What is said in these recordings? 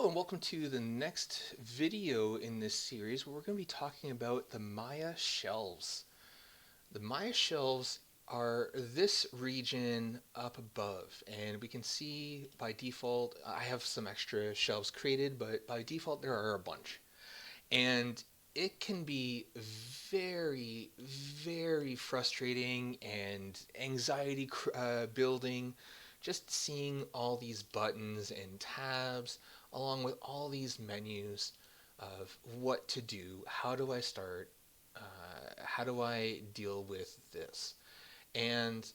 Hello and welcome to the next video in this series where we're going to be talking about the Maya shelves. The Maya shelves are this region up above, and we can see by default I have some extra shelves created, but by default there are a bunch. And it can be very frustrating and anxiety building just seeing all these buttons and tabs along with all these menus of what to do, how do I start, how do I deal with this. And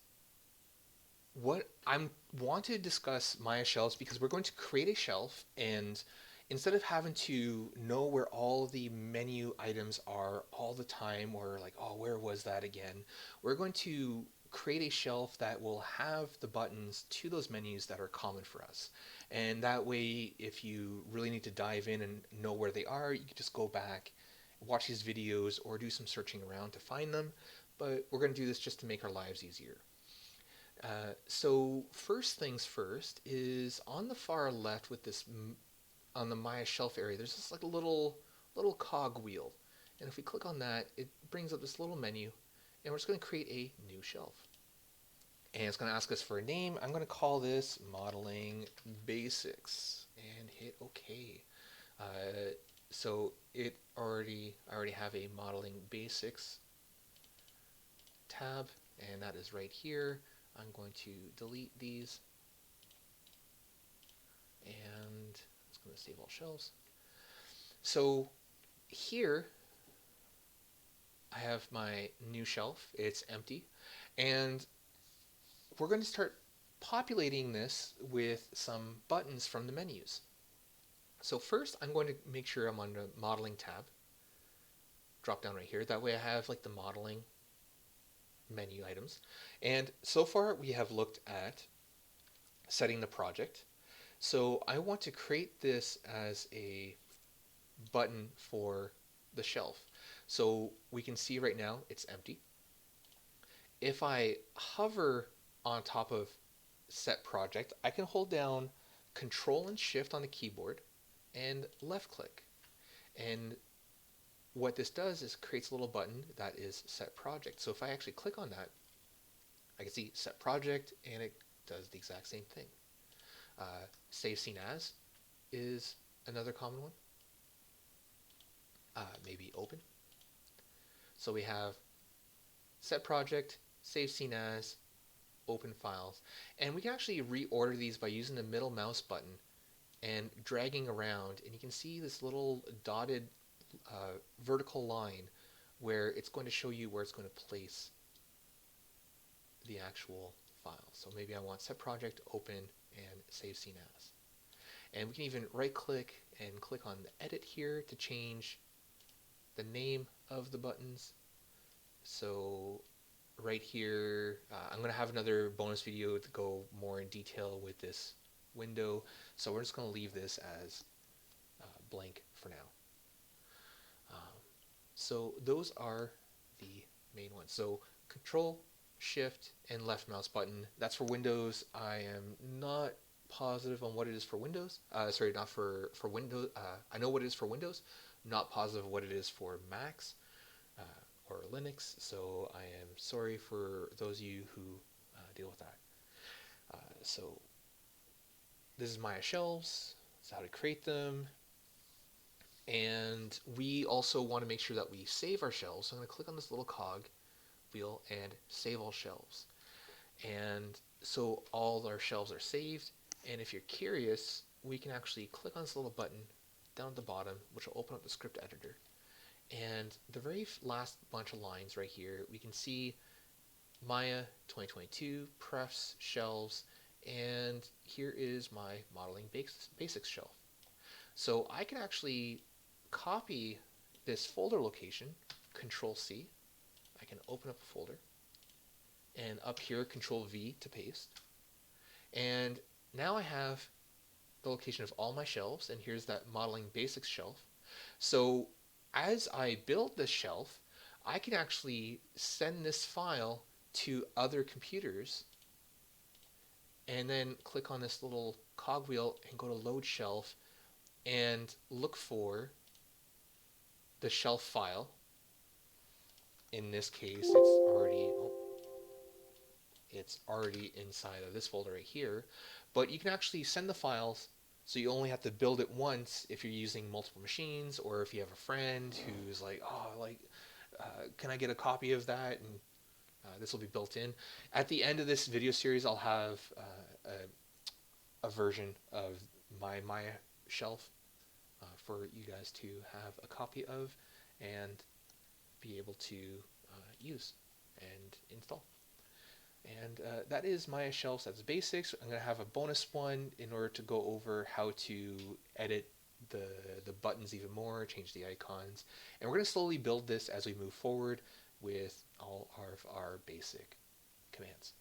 what I want to discuss Maya shelves because we're going to create a shelf, and instead of having to know where all the menu items are all the time, or like, oh, where was that again, we're going to create a shelf that will have the buttons to those menus that are common for us. And that way, if you really need to dive in and know where they are, you can just go back, watch these videos, or do some searching around to find them. But we're going to do this just to make our lives easier. So first things first is on the far left with this on the Maya shelf area. There's this like a little cog wheel, and if we click on that, it brings up this little menu, and we're just going to create a new shelf. And it's going to ask us for a name. I'm going to call this Modeling Basics and hit OK. So I already have a Modeling Basics tab, and that is right here. I'm going to delete these, and it's going to save all shelves. So here I have my new shelf. It's empty, and we're going to start populating this with some buttons from the menus. So first I'm going to make sure I'm on the modeling tab, drop down right here. That way I have like the modeling menu items. And so far we have looked at setting the project. So I want to create this as a button for the shelf. So we can see right now it's empty. If I hover on top of set project, I can hold down Control and Shift on the keyboard and left click. And what this does is creates a little button that is set project. So if I actually click on that, I can see set project, and it does the exact same thing. Save scene as is another common one. Maybe open. So we have set project, save scene as, open files, and we can actually reorder these by using the middle mouse button and dragging around, and you can see this little dotted vertical line where it's going to show you where it's going to place the actual file. So maybe I want set project, open, and save scene as. And we can even right click and click on the edit here to change the name of the buttons. So right here, I'm going to have another bonus video to go more in detail with this window. So we're just going to leave this as blank for now. So those are the main ones. So Control, Shift, and left mouse button. That's for Windows. I am not positive on what it is for Windows. Sorry, not for Windows. I know what it is for Windows. Not positive what it is for Macs or Linux. So I am sorry for those of you who deal with that. So this is Maya shelves. This is how to create them. And we also want to make sure that we save our shelves. So I'm going to click on this little cog wheel and save all shelves. And so all our shelves are saved. And if you're curious, we can actually click on this little button down at the bottom, which will open up the script editor. And the very last bunch of lines right here, we can see Maya 2022, prefs, shelves, and here is my modeling basics shelf. So I can actually copy this folder location, Control C. I can open up a folder, and up here Control V to paste. And now I have the location of all my shelves, and here's that modeling basics shelf. So as I build this shelf, I can actually send this file to other computers and then click on this little cogwheel and go to load shelf and look for the shelf file. In this case, it's already inside of this folder right here. But you can actually send the files, so you only have to build it once if you're using multiple machines, or if you have a friend who's like, oh, like, can I get a copy of that? And this will be built in. At the end of this video series, I'll have a version of my Maya shelf for you guys to have a copy of and be able to use and install. And that is Maya shelves as basics. I'm going to have a bonus one in order to go over how to edit the buttons even more, change the icons. And we're going to slowly build this as we move forward with all of our basic commands.